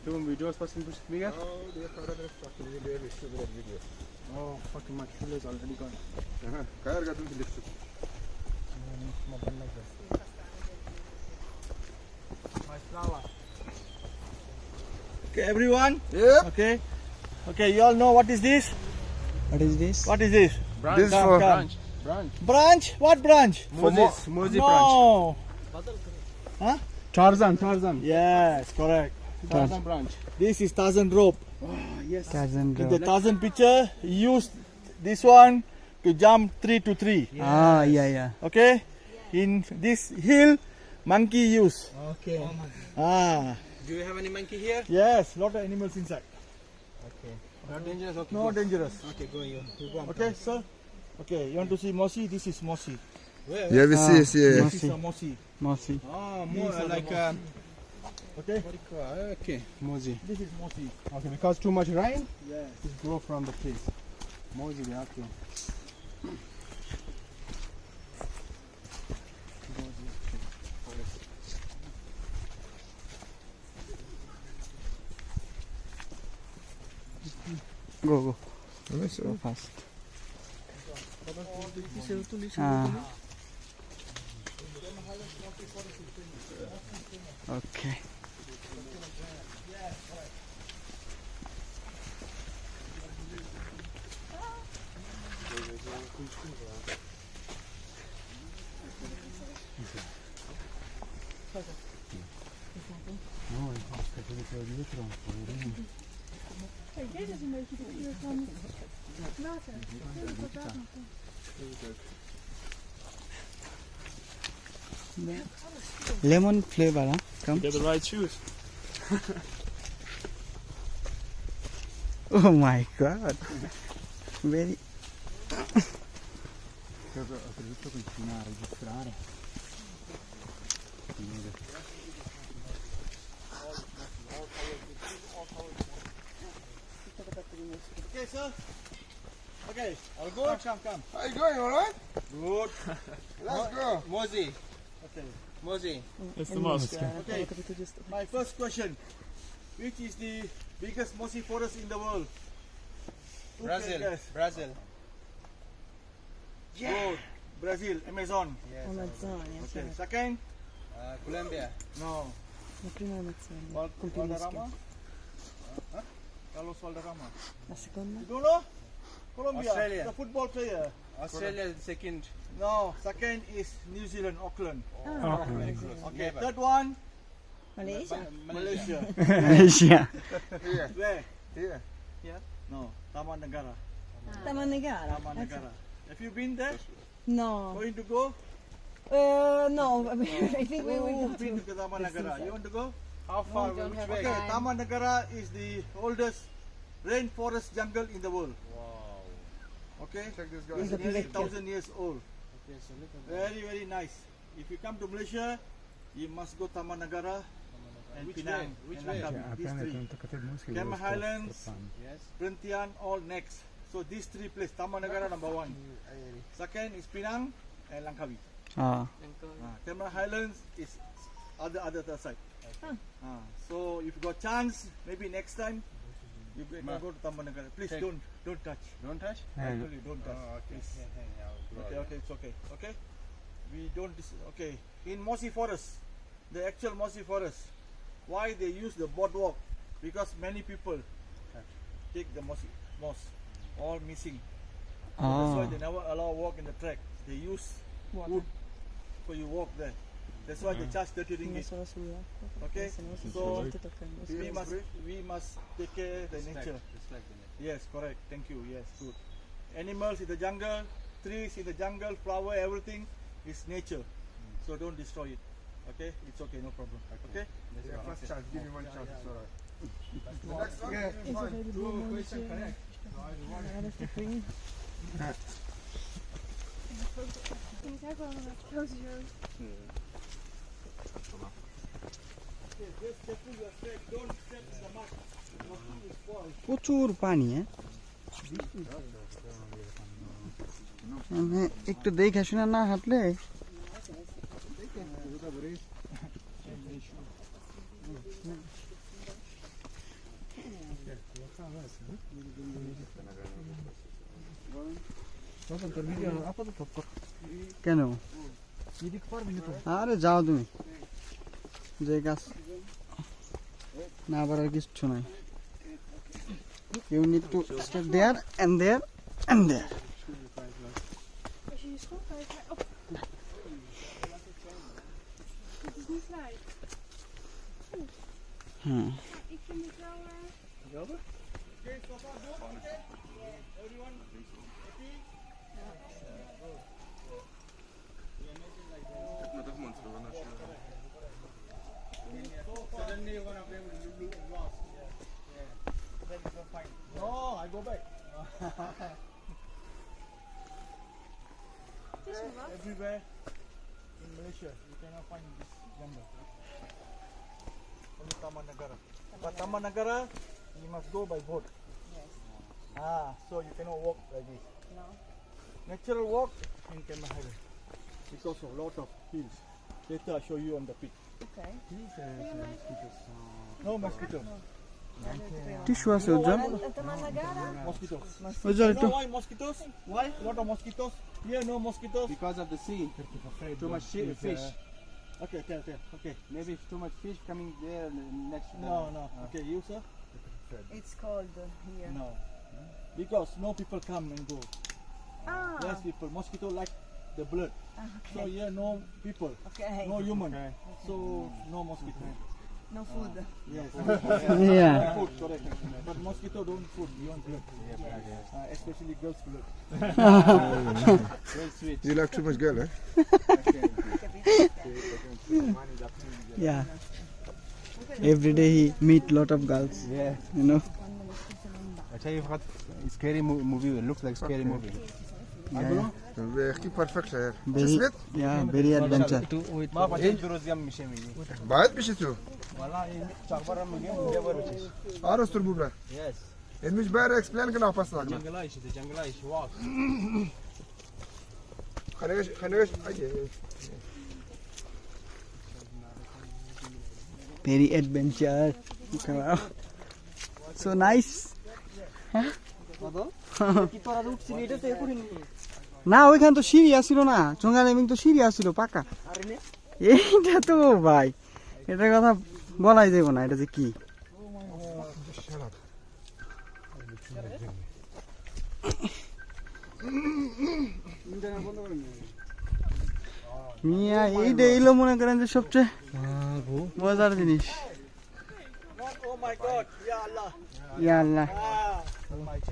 Doing videos for simple speaker? Oh, they are fucking video. We should do video. Oh, fucking my shoelace already gone. Kaya gatun si Lipsu. My flower. Okay, everyone? Yeah. Okay. Okay, you all know what is this? What is this? What is this? Branch. This is for Branch. Branch? What branch? Mossy No. Huh? Tarzan. Yes, correct. Tarzan branch. This is Tarzan rope. Yes. Tarzan In rope. the Tarzan picture, he used this one to jump tree to tree. Yes. Ah, yeah. Okay? In this hill, monkey use. Okay. Ah. Do you have any monkey here? Yes, lot of animals inside. Okay. Not dangerous. Okay. No dangerous. Okay, go you. Go on. Okay, sir? Okay, you want to see Mossy? This is Mossy. Where? Yeah, we see. This is Mossy. a Mossy. Mossy. Ah, These more are the like mossy. Okay? what do you call? Okay, Mossy. This is Mossy. Okay, because too much rain, Yes. it grow from the trees. Mossy, we have to. Go Nice. fast. Ah. Okay. Deze is een beetje de kleur van water. Lemon flavor, huh? Come. Get the right shoes. Oh my god. Very. Okay, sir. Okay, all good? Come. How you going? All right? Good. Let's go. Mossy. Okay. Mossy. It's the most. Okay. My first question. Which is the biggest mossy forest in the world? Who can guess? Brazil. Good. Brazil, Amazon. Yes. Amazônia, Okay. Second? Colombia. No. na prima Amazônia. Valderrama? Carlos Valderrama. La seconda? You don't know? Colombia. Australia. The football player. Australia second. No. Second is New Zealand, Auckland. Ah, Okay. Third one? Malaysia? Malaysia. Malaysia. Here. Where? Here. No. Taman Negara. Taman Negara? Taman Negara. Have you been there? No. Going to go? No, I think we will go Been to. to Taman Negara. You want to go? How far? we don't Which have way? Okay, time. Taman Negara is the oldest rainforest jungle in the world. Wow. Okay? Check this It's guy. nearly 1,000 years old. Okay, so look at Very, very nice. If you come to Malaysia, you must go Taman Negara and Which Penang way? Which and way? Langkawi. These three. Cameron Highlands, Yes. Perhentian, all next. So these three places, Taman Negara number one. Second is Penang and Langkawi. Ah. Cameron Highlands is other side. Ah. So if you got chance, maybe next time you can go to Taman Negara. Please Take. don't touch. Don't touch. I tell you, don't touch. Oh, okay. Please. Okay, it's okay. Okay. We don't. Okay. In Mossy Forest, the actual Mossy Forest, why they use the boardwalk? Because many people take the moss, all missing. So that's why Ah. they never allow walk in the track. They use Water. wood, so you walk there. That's why they charge 30 ringgit. Okay, so we must take care of the nature. Respect the nature. Yes, correct. Thank you. Yes, good. Animals in the jungle, trees in the jungle, flower, everything is nature. So don't destroy it. Okay, it's okay, no problem. Okay. Yeah, first chance. Give me one chance. It's alright. The Yeah. next one. Is available on Question connect. Just careful your step. Don't step in the mud. Your shoe will fall. প্রচুর পানি মানে একটু দেখে শুনে না হাঁটলে কেন আরে যাও তুমি যে গাছ না পারার কিছু নাই you need to step there and there and there Als je je schoen krijgt, oh. Het is niet gelijk. Ik vind het wel. Okay, so far good. Okay. Everyone happy? So suddenly one of them will lost. Yeah. Then you can find. No, I go back. Het is me wat. Everywhere in Malaysia, you cannot find this jungle. Only Taman Negara. But Taman Negara, you must go by boat. Yes. So you cannot walk like this. No. Natural walk in Cameron Highlands because of lot of hills. Later I show you on the pic. Okay. No mosquito. tissue আছে ওজন Tamanagara. Mosquitoes. ওজন You একটু know why mosquitoes? Why? Lot of mosquitoes. Here no mosquitoes. Because of the sea. Too much fish. Okay, tell. Okay. Maybe too much fish coming there next. No. Okay, you sir? It's cold here. No. Because no people come and go. Ah. Less people. Mosquito like the blood. So here no people. Okay. No human. So no mosquito. No food. Yes. yeah Food, correct. But mosquito don't food beyond blood. Especially girls' blood. Very sweet. You like too much girl, eh? yeah every day he meet lot of girls Yeah. you know I tell you what, scary movie. It looks like scary movie. Keep perfect, sir. very yeah very adventure ما فاجئ دروز يم مشي مني. بعد بشتو. والله شعبر من يوم جابر وشيش. Aros turbubra. Yes. En مش بقى explain كنا فاست لكن. جنگل ايش واق. خليش very adventure so nice না ওইখানে তো সিঁড়ি আসছিল না চঙ্গা লেমিং তো সিঁড়ি আসছিল পাকা এইটা তো ভাই এটার কথা বলাই যাব না এটা যে কি মিয়া এইটা এলো মনে করেন যে সবচেয়ে মজার জিনিস Oh my God. Ya Allah. Yeah Allah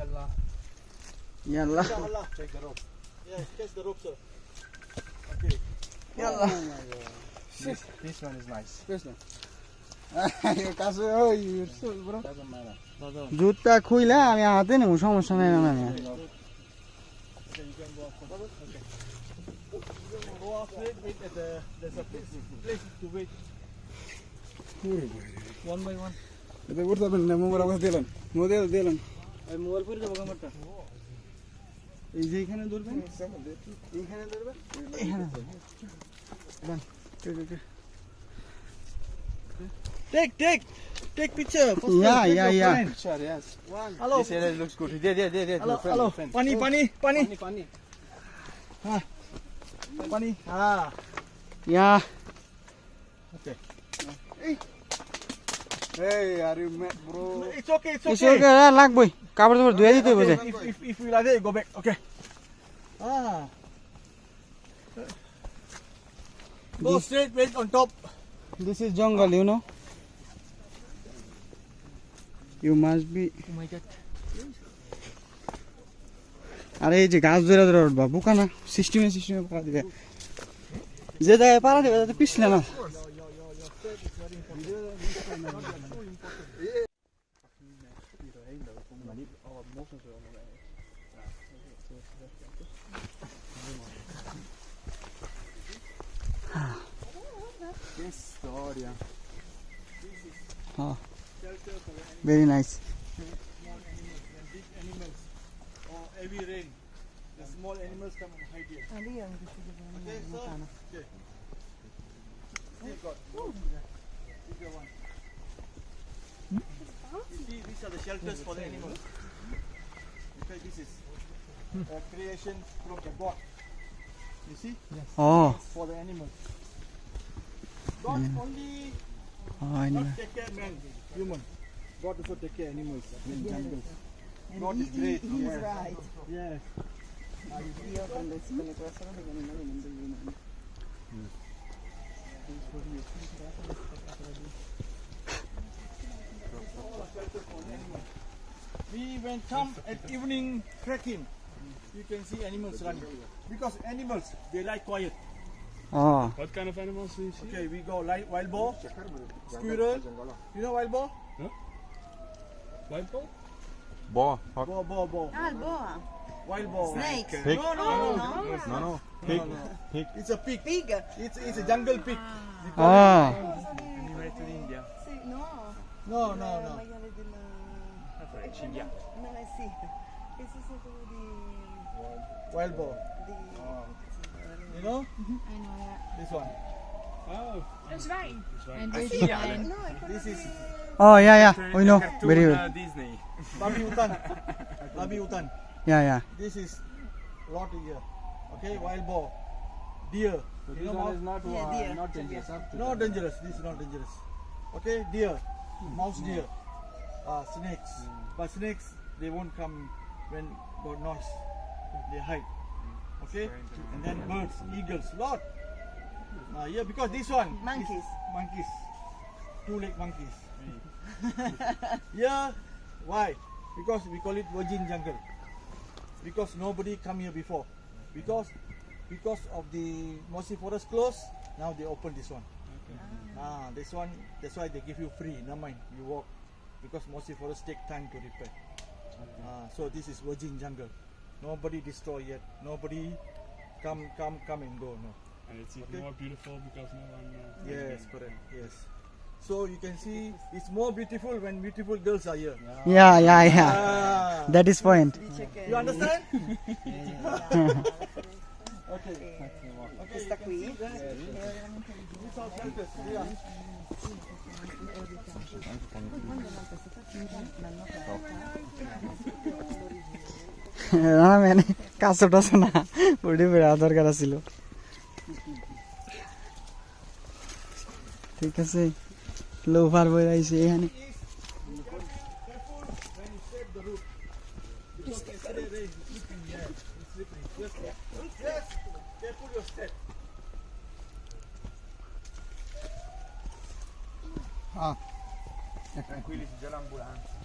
Allah. Yeah Allah Allah. Take the rope. Yes, catch the rope, sir. Okay. Yeah Allah This one is nice. কাছে ওই Doesn't matter. জুতা খুইলা আমি হাতে নেব সমস্যা নাই না Okay, you can go off. Okay. Go off, wait at the, there's a place to wait. One by one. এটা করতে পারবেন না মোবাইল আমাকে দিলেন মোবাইল দিলেন আমি মোবাইল পরে যাবো কামারটা এই যে এখানে ধরবেন এইখানে ধরবেন এখানে ডান Take picture. Yeah. Picture, yes. Hello. This area looks good. There. Hello. Pani. Funny. Pani. Yeah. Okay. Hey, are you mad, bro? It's okay. এসে লাগবই কাপড় টাপড় ধুয়ে দিতে হবে যে If you like it, go back. Okay. Go straight, wait on top. This is jungle, you know. You must be. Oh my God. আরে এই যে গাছ ধরে ধরে উঠবা বুকা না সিস্টেমে পাড়া দিবে যে জায়গায় পাড়া দিবে তাতে পিছলে না very nice Big animals or heavy rain. The small animals come and hide here. Okay, sir. Okay. Still got. Bigger one. the shelters for the animals. Okay, this is a creation from the God. You see? Oh. It's for the animals. God only I know. not take care man, human. God also take care animals in jungles. God is great. He's Yes. right. Yes. We when come at evening trekking, you can see animals running because animals they like quiet. Oh. What kind of animals do you see? Okay, we go like wild boar, squirrel. You know wild boar? Wild boar? Boar. Boar. Ah, boa. Wild boar. Snakes. Pig. No. Pig. It's a pig. Pig. It's a jungle pig. We call Ah. Anyway, to India. Sì, no. it- No. Maiale della... Ciglia. No, sì. Questo è quello di... Wild boar. You know I know, yeah. this one. Oh, Een zwijn. And Een this zwijn. No, I This is Oh, yeah. We know. Very well. Disney. babi hutan. Babi hutan. Yeah. This is lot here. Okay, wild boar, deer. You know mouse? not, Yeah, deer. not dangerous. Not dangerous. This is not dangerous. Okay, deer, mouse deer, snakes. But snakes they won't come when got noise. They hide. Okay, and then birds, eagles, lot. Yeah, because this one is Monkeys. monkeys, two-leg monkeys. Yeah, why? Because we call it virgin jungle. Because nobody come here before. Because of the Mossy Forest closed, now they open this one. This one, that's why they give you free. No mind, you walk. Because Mossy Forest take time to repair. So this is virgin jungle. Nobody destroy yet. Nobody come and go. No. And it's even Okay. more beautiful because no one. Yes, correct. Yes. So you can see it's more beautiful when beautiful girls are here. Yeah. Ah, That is point. you understand? Okay. Questa qui. These are shelters. Yeah. না মানে কাছটা শোনা উড়ে বেড়া দরকার ছিল ঠিক আছে lover বই আইছে এখানে Careful when you step the root. Because yesterday rain is slipping here. It's slipping. Yes. Careful your step. Tranquilli, c'è l'ambulanza.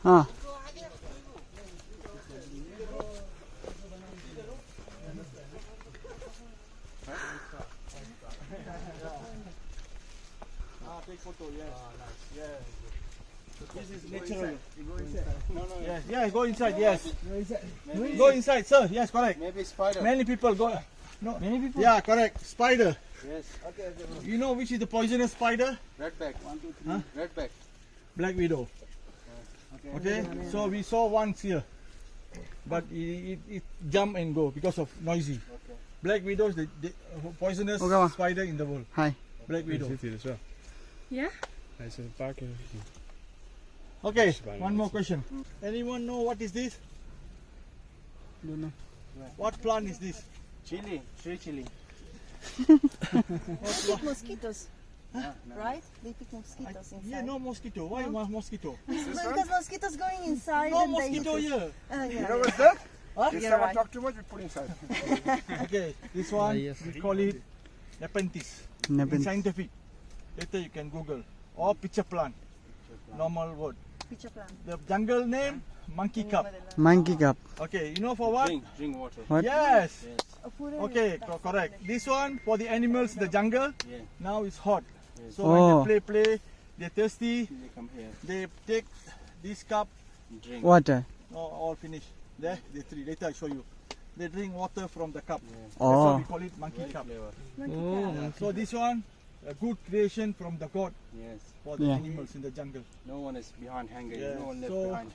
Ah. Take photo. Yes. Yes. This is natural. Yes. Go inside. Yes. Go inside, sir. Yes, correct. Maybe spider. Many people go. No. Many people? Yeah, correct. Spider. Yes. You know which is the poisonous spider? Redback. 1, 2, 3. Huh? Redback. Black widow. Okay. So we saw once here, but it jump and go because of noisy. Black widow is the poisonous Okay. spider in the world. Hi. Black widow. Zit hier dus wel. Ja? Hij is een paar keer gezien. Okay. One more question. Anyone know what is this? Don't know. What plant is this? Chili. Tree chili. Pick mosquitoes. Right? They pick mosquitoes inside. Yeah, no mosquito. Why mosquito? Because mosquitoes going inside No and mosquito they... here. You know what's that? Huh? If You're someone right. talk too much, we put inside. Okay, this one yes. we call it Nepenthes. In Nepenthes. scientific. Later you can Google. Or pitcher plant. Normal word. Picture plant. The jungle name, monkey cup. Monkey cup. Okay, you know for what? Drink water. What? Yes. Food and Okay, correct. This one for the animals in the jungle. Yeah. Now it's hot. So Oh. when they play, they're thirsty. They come here. They take this cup. Drink. Water. All finished. There, the three. Later I show you. They drink water from the cup. That's why Oh. we call it monkey cup. Flavor. Yeah. So this one, a good creation from the God Yes. for the Yeah. animals in the jungle. No one is behind hanger. Yeah. No one left So behind.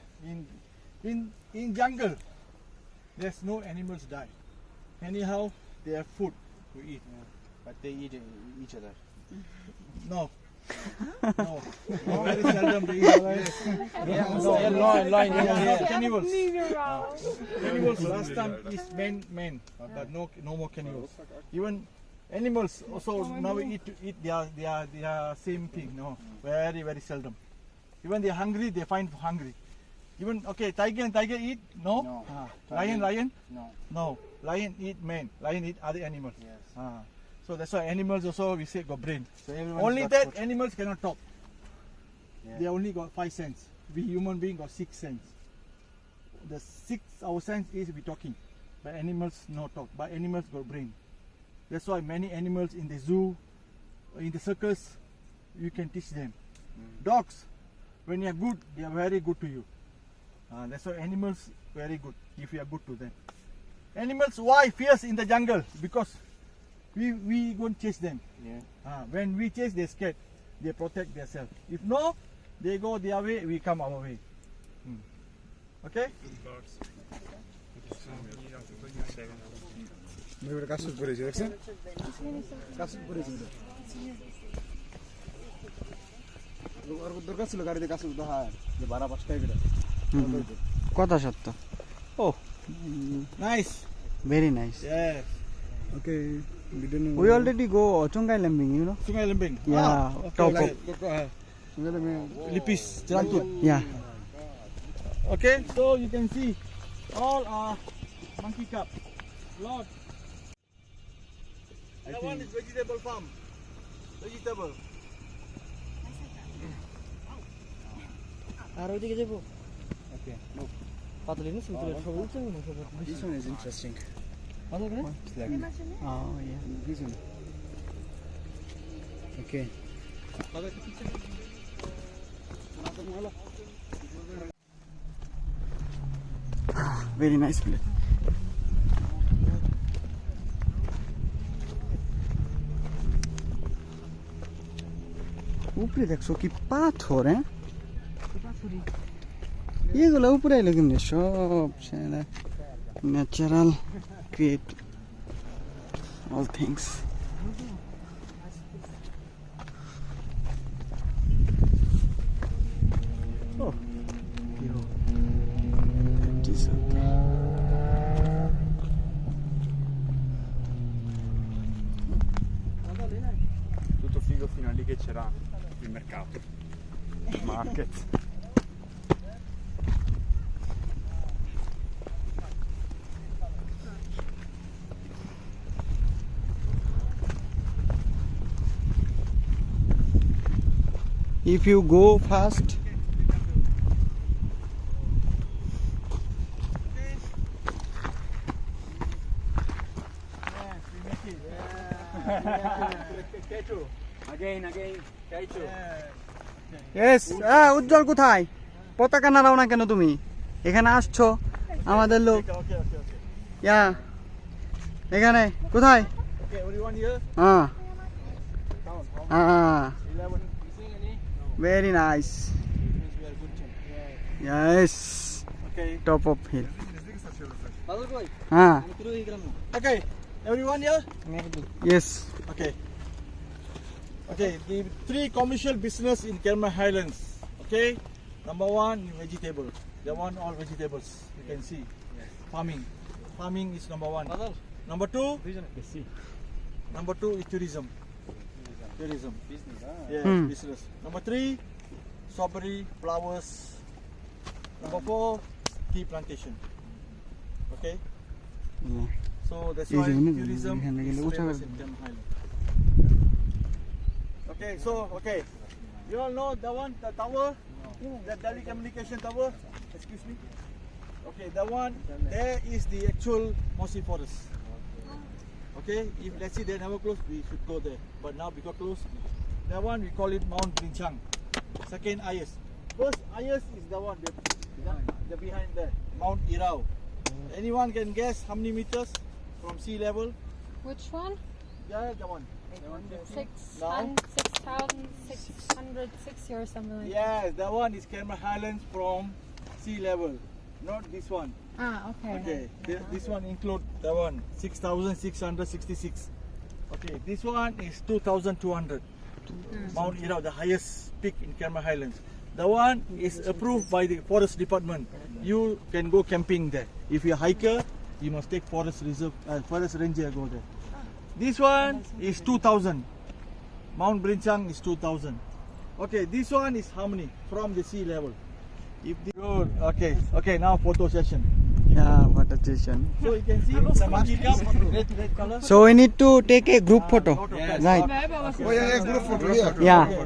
in jungle, there's no animals die. Anyhow, they have food to eat. But they eat each other. No. No. No, very seldom they eat. Cannibals. Cannibals last time is men, but no more cannibals. Even animals also now eat their same thing. No, very seldom. Even they're hungry, they find hungry. Even tiger eat no. No. Lion No. no. Lion eat men. Lion eat other animals. Yes. So that's why animals also we say got brain. So everyone Only got that food. animals cannot talk. Yeah. They only got 5 sense. We human being got 6 sense. The 6th our sense is we talking, but animals no talk. But animals got brain. That's why many animals in the zoo, in the circus, you can teach them. Dogs, when you are good, they are very good to you. That's why animals very good if you are good to them. Animals why fierce in the jungle? Because we go and chase them. Yeah. When we chase, they scared. They protect themselves. If no, they go their way, we come our way. Okay? एउटा कासुस परेछ देख्छ कासुस परेछ अर्को दुर्गासुलो गाडीले कासुस देखायो यो भाडा बस्दै गयो कता सत्त Oh, Nice. very nice. Yes. Okay video We already go Chongai Lambing, you know? Sungai Lembing. Yeah, top of. Lipis, Jelantut. Yeah. Okay, so you can see all are monkey cup. Lot. That one is vegetable farm. Vegetable. Okay. No. This one is interesting. It's like Oh, yeah. this one. Okay. Very nice place. উপরে দেখছো কি পাথর হ্যাঁ এগুলো উপরে এলো কেমনি সব natural create all things Oh, yo. It is okay. Tutto figo fino a lì che c'era il mercato. Il market. If you go fast, Again. yes. উজ্জ্বল কোথায় পতাকা নাড়াও না কেন তুমি এখানে আসছো আমাদের লোক Okay. ইয়া এখানে কোথায় Okay, everyone here? হ্যাঁ Count. হ্যাঁ 11. Very nice Means we are good team. Yes Okay. Top of hill হ্যাঁ Okay, everyone here? Yes Okay, the 3 commercial business in Cameron Highlands. Okay, number 1 vegetable. They want all vegetables. You can see. Farming is number 1. Number 2. Number 2 is tourism. Business. Yeah, business. Number 3, strawberry, flowers. Number 4, tea plantation. Okay. So that's why tourism is famous in Cameron Highlands. Okay, You all know the one, the tower, the telecommunication tower. Excuse me. Okay, the one there is the actual Mossy Forest. Okay, if let's say they never close, we should go there. But now because closed, that one we call it Mount Brinchang. Second highest. First highest is the one the behind there, Mount Irau. Anyone can guess how many meters from sea level? Which one? Yeah, the one. 6,660 or something like that. Yes, that one is Cameron Highlands from sea level, not this one. Ah, okay. Okay, this one include that one 6,666. Okay, this one is 2,200. Mount Irau, the highest peak in Cameron Highlands. The one is approved by the forest department. You can go camping there. If you're a hiker, you must take forest reserve, forest ranger go there. This one is 2,000. Mount Brinchang is 2,000. Okay, this one is how many from the sea level? Good. Okay. Now photo session. Yeah, what a session. So you can see the monkey cup, red color. So we need to take a group photo. Yes. Right. Oh yeah, group photo here. Yeah.